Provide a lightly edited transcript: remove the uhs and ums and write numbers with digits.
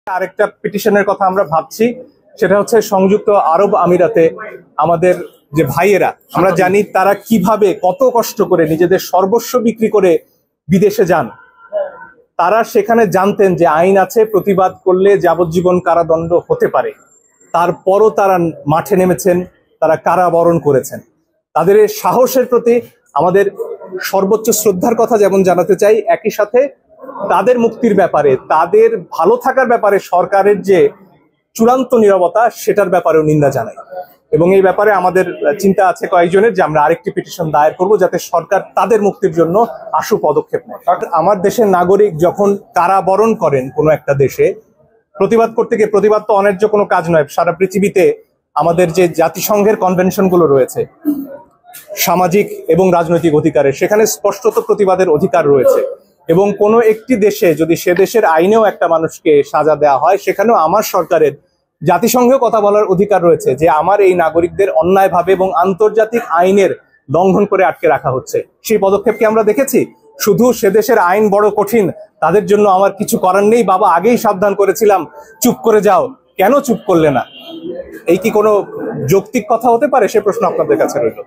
আরেকটা পিটিশনের কথা আমরা ভাবছি, সেটা হচ্ছে সংযুক্ত আরব আমিরাতে আমাদের যে ভাইয়েরা, আমরা জানি তারা কিভাবে কত কষ্ট করে নিজেদের সর্বস্ব বিক্রি করে বিদেশে যান। তারা সেখানে জানতেন যে আইন আছে, প্রতিবাদ করলে যাবজ্জীবন কারাদণ্ড হতে পারে, তারপরও তারা মাঠে নেমেছেন, তারা কারাবরণ করেছেন। তাদের এই সাহসের প্রতি আমাদের সর্বোচ্চ শ্রদ্ধার কথা যেমন জানাতে চাই, একই সাথে তাদের মুক্তির ব্যাপারে, তাদের ভালো থাকার ব্যাপারে সরকারের যে চূড়ান্ত নীরবতা, সেটার ব্যাপারেও নিন্দা জানাই। এবং এই ব্যাপারে আমাদের চিন্তা আছে কয়েকজনের যে আমরা আরেকটি পিটিশন দায়ের করব যাতে সরকার তাদের মুক্তির জন্য আশু পদক্ষেপ নেয়। আমার দেশের নাগরিক যখন কারাবরণ করেন কোনো একটা দেশে, প্রতিবাদ করতে গিয়ে, প্রতিবাদ তো অন্যায্য কোনো কাজ নয়, সারা পৃথিবীতে আমাদের যে জাতিসংঘের কনভেনশন গুলো রয়েছে সামাজিক এবং রাজনৈতিক অধিকারের, সেখানে স্পষ্টত প্রতিবাদের অধিকার রয়েছে। এবং কোনো একটি দেশে যদি সে দেশের আইনেও একটা মানুষকে সাজা দেওয়া হয়, সেখানেও আমার সরকারের জাতিসংঘেও কথা বলার অধিকার রয়েছে যে আমার এই নাগরিকদের অন্যায়ভাবে এবং আন্তর্জাতিক আইনের লঙ্ঘন করে আটকে রাখা হচ্ছে। সেই পদক্ষেপকে আমরা দেখেছি। শুধু সে দেশের আইন বড় কঠিন, তাদের জন্য আমার কিছু করার নেই, বাবা আগেই সাবধান করেছিলাম, চুপ করে যাও, কেন চুপ করলে না? এই কি কোনো যৌক্তিক কথা হতে পারে? সে প্রশ্ন আপনাদের কাছে রইল।